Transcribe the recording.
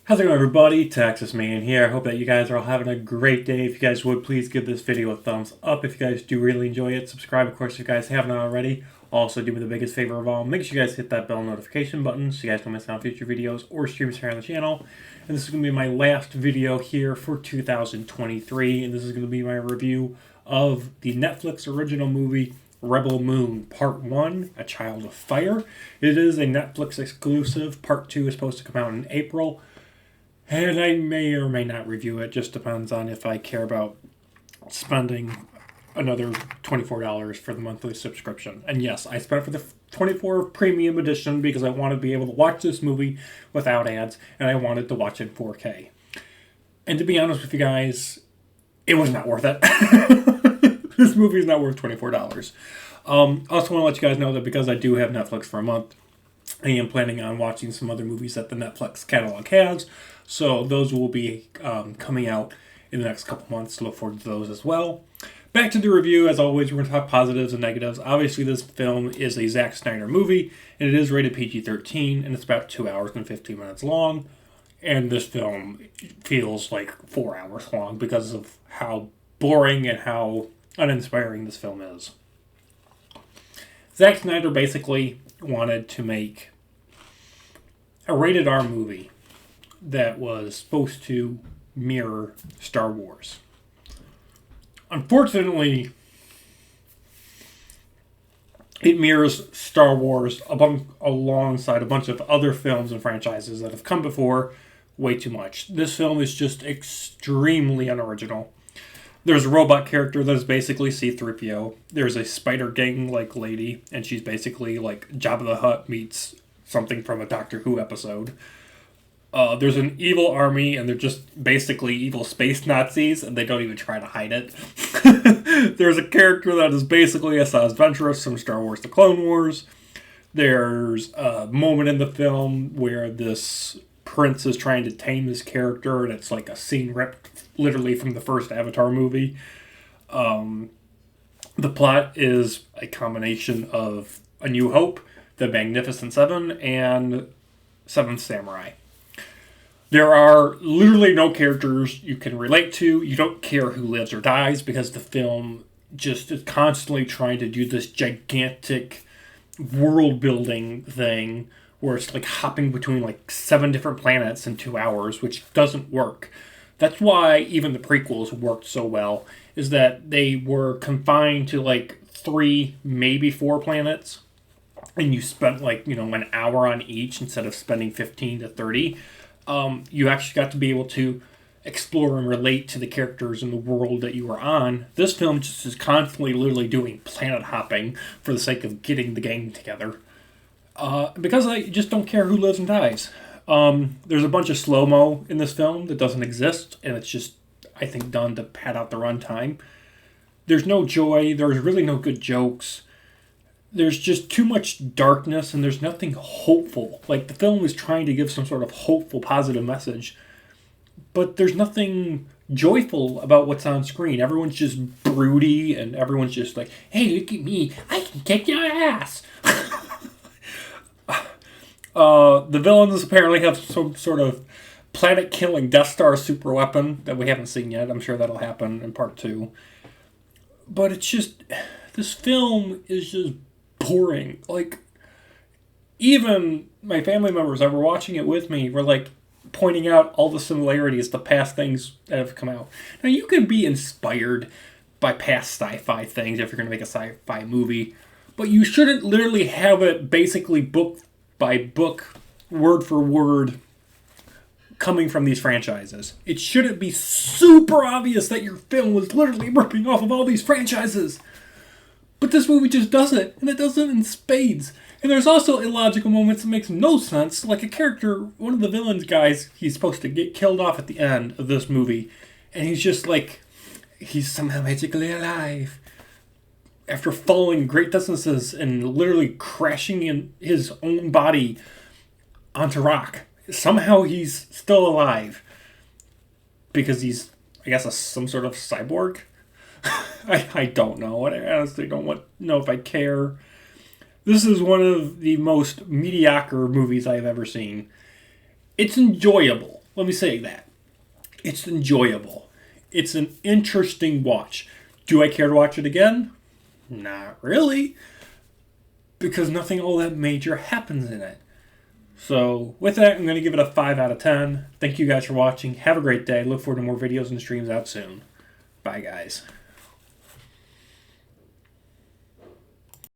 How's it going, everybody? Texas Man here. I hope that you guys are all having a great day. If you guys would, please give this video a thumbs up if you guys do really enjoy it. Subscribe, of course, if you guys haven't already. Also, do me the biggest favor of all, make sure you guys hit that bell notification button so you guys don't miss out on future videos or streams here on the channel. And this is going to be my last video here for 2023, and this is going to be my review of the Netflix original movie Rebel Moon Part 1, A Child of Fire. It is a Netflix exclusive. Part 2 is supposed to come out in April. And I may or may not review it. Just depends on if I care about spending another $24 for the monthly subscription. And yes, I spent for the 24 premium edition because I wanted to be able to watch this movie without ads, and I wanted to watch it in 4K. And to be honest with you guys, it was not worth it. This movie is not worth $24. I also want to let you guys know that because I do have Netflix for a month, I am planning on watching some other movies that the Netflix catalog has. So those will be coming out in the next couple months. Look forward to those as well. Back to the review. As always, we're going to talk positives and negatives. Obviously, this film is a Zack Snyder movie, and it is rated PG-13, and it's about 2 hours and 15 minutes long. And this film feels like 4 hours long because of how boring and how uninspiring this film is. Zack Snyder basically wanted to make a rated R movie that was supposed to mirror Star Wars. Unfortunately, it mirrors Star Wars alongside a bunch of other films and franchises that have come before way too much. This film is just extremely unoriginal. There's a robot character that is basically C-3PO. There's a spider gang-like lady, and she's basically like Jabba the Hutt meets something from a Doctor Who episode. There's an evil army, and they're just basically evil space Nazis, and they don't even try to hide it. There's a character that is basically Asajj Ventress from Star Wars The Clone Wars. There's a moment in the film where this prince is trying to tame this character, and it's like a scene ripped literally from the first Avatar movie. The plot is a combination of A New Hope, The Magnificent Seven, and Seventh Samurai. There are literally no characters you can relate to. You don't care who lives or dies because the film just is constantly trying to do this gigantic world-building thing where it's like hopping between like 7 different planets in 2 hours, which doesn't work. That's why even the prequels worked so well, is that they were confined to like 3, maybe 4 planets, and you spent like, an hour on each instead of spending 15 to 30. You actually got to be able to explore and relate to the characters in the world that you were on. This film just is constantly literally doing planet hopping for the sake of getting the gang together. Because I just don't care who lives and dies. There's a bunch of slow-mo in this film that doesn't exist, and it's just, I think, done to pad out the runtime. There's no joy. There's really no good jokes. There's just too much darkness, and there's nothing hopeful. Like, the film is trying to give some sort of hopeful, positive message, but there's nothing joyful about what's on screen. Everyone's just broody, and everyone's just like, hey, look at me. I can kick your ass. The villains apparently have some sort of planet-killing Death Star super weapon that we haven't seen yet. I'm sure that'll happen in part 2. But it's just, this film is just boring. Like, even my family members that were watching it with me were like pointing out all the similarities to past things that have come out. Now, you can be inspired by past sci-fi things if you're going to make a sci-fi movie, but you shouldn't literally have it basically book by book, word for word, coming from these franchises. It shouldn't be super obvious that your film was literally ripping off of all these franchises. But this movie just does it, and it does it in spades. And there's also illogical moments that makes no sense, like a character, one of the villains guys, he's supposed to get killed off at the end of this movie, and he's just like, he's somehow magically alive. After falling great distances and literally crashing in his own body onto rock. Somehow he's still alive. Because he's, I guess, some sort of cyborg? I don't know. I honestly don't know if I care. This is one of the most mediocre movies I've ever seen. It's enjoyable. Let me say that. It's enjoyable. It's an interesting watch. Do I care to watch it again? Not really. Because nothing all that major happens in it. So, with that, I'm going to give it a 5 out of 10. Thank you guys for watching. Have a great day. Look forward to more videos and streams out soon. Bye, guys.